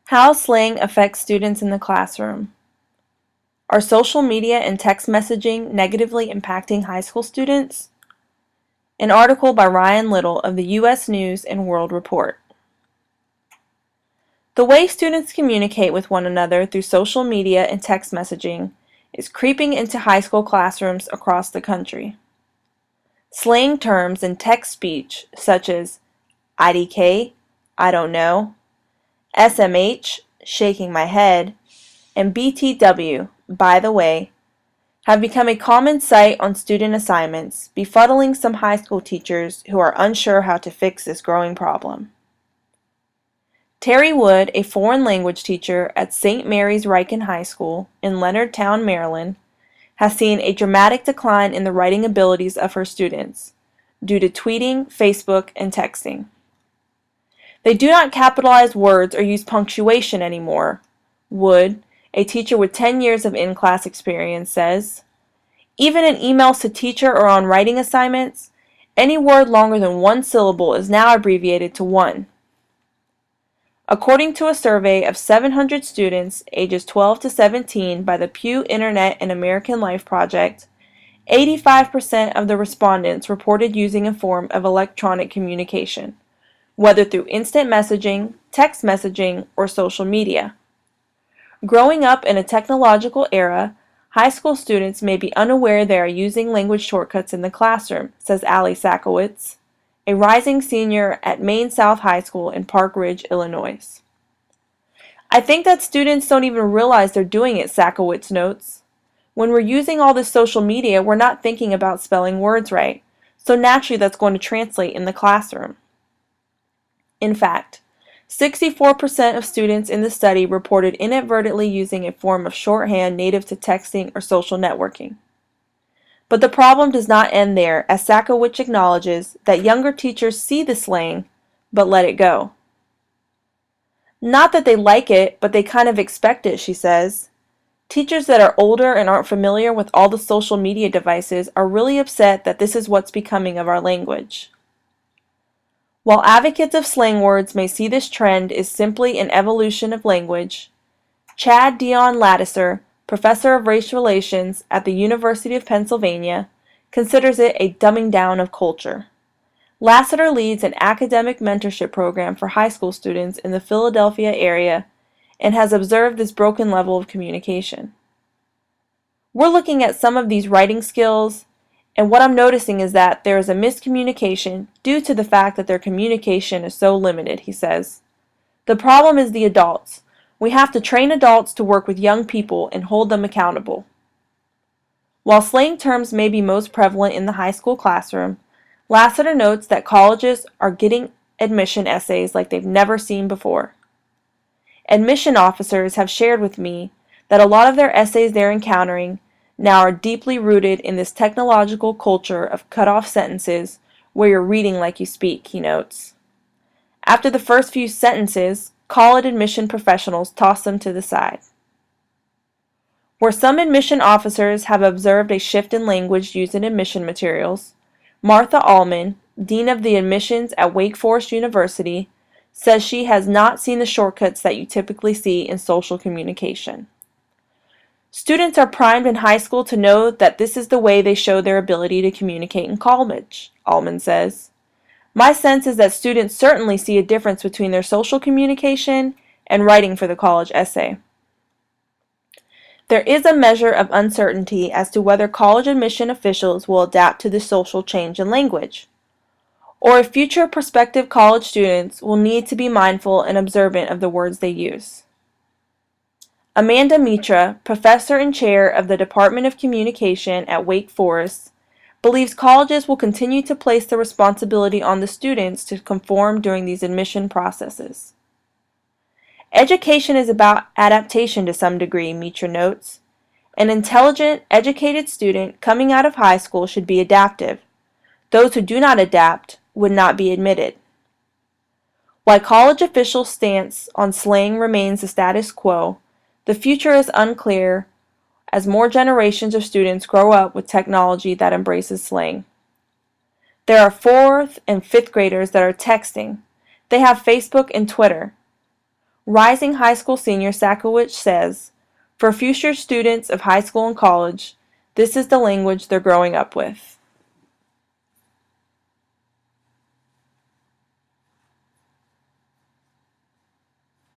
How slang affects students in the classroom. Are social media and text messaging negatively impacting high school students? An article by Ryan Lytle of the U.S. News and World Report. The way students communicate with one another through social media and text messaging is creeping into high school classrooms across the country. Slang terms in text speech such as IDK, I don't know, SMH, shaking my head, and BTW, by the way, have become a common sight on student assignments, befuddling some high school teachers who are unsure how to fix this growing problem. Terry Wood, a foreign language teacher at St. Mary's Riken High School in Leonardtown, Maryland, has seen a dramatic decline in the writing abilities of her students due to tweeting, Facebook, and texting. They do not capitalize words or use punctuation anymore, Wood, a teacher with 10 years of in-class experience, says. Even in emails to teacher or on writing assignments, any word longer than one syllable is now abbreviated to one. According to a survey of 700 students ages 12 to 17 by the Pew Internet and American Life Project, 85% of the respondents reported using a form of electronic communication, whether through instant messaging, text messaging, or social media. Growing up in a technological era, high school students may be unaware they are using language shortcuts in the classroom, says Allie Sakowitz, a rising senior at Maine South High School in Park Ridge, Illinois. I think that students don't even realize they're doing it, Sakowitz notes. When we're using all this social media, we're not thinking about spelling words right, so naturally that's going to translate in the classroom. In fact, 64% of students in the study reported inadvertently using a form of shorthand native to texting or social networking. But the problem does not end there, as Sakowicz acknowledges that younger teachers see the slang, but let it go. Not that they like it, but they kind of expect it, she says. Teachers that are older and aren't familiar with all the social media devices are really upset that this is what's becoming of our language. While advocates of slang words may see this trend as simply an evolution of language, Chad Dion Lattiser, professor of race relations at the University of Pennsylvania, considers it a dumbing down of culture. Lattiser leads an academic mentorship program for high school students in the Philadelphia area and has observed this broken level of communication. We're looking at some of these writing skills, and what I'm noticing is that there is a miscommunication due to the fact that their communication is so limited, he says. The problem is the adults. We have to train adults to work with young people and hold them accountable. While slang terms may be most prevalent in the high school classroom, Lassiter notes that colleges are getting admission essays like they've never seen before. Admission officers have shared with me that a lot of their essays they're encountering now are deeply rooted in this technological culture of cut-off sentences where you're reading like you speak, he notes. After the first few sentences, college admission professionals toss them to the side. Where some admission officers have observed a shift in language used in admission materials, Martha Allman, Dean of the Admissions at Wake Forest University, says she has not seen the shortcuts that you typically see in social communication. Students are primed in high school to know that this is the way they show their ability to communicate in college, Allman says. My sense is that students certainly see a difference between their social communication and writing for the college essay. There is a measure of uncertainty as to whether college admission officials will adapt to this social change in language, or if future prospective college students will need to be mindful and observant of the words they use. Amanda Mitra, professor and chair of the Department of Communication at Wake Forest, believes colleges will continue to place the responsibility on the students to conform during these admission processes. Education is about adaptation to some degree, Mitra notes. An intelligent, educated student coming out of high school should be adaptive. Those who do not adapt would not be admitted. While college officials' stance on slang remains the status quo, the future is unclear as more generations of students grow up with technology that embraces slang. There are 4th and 5th graders that are texting. They have Facebook and Twitter. Rising high school senior Sakowicz says, "For future students of high school and college, this is the language they're growing up with."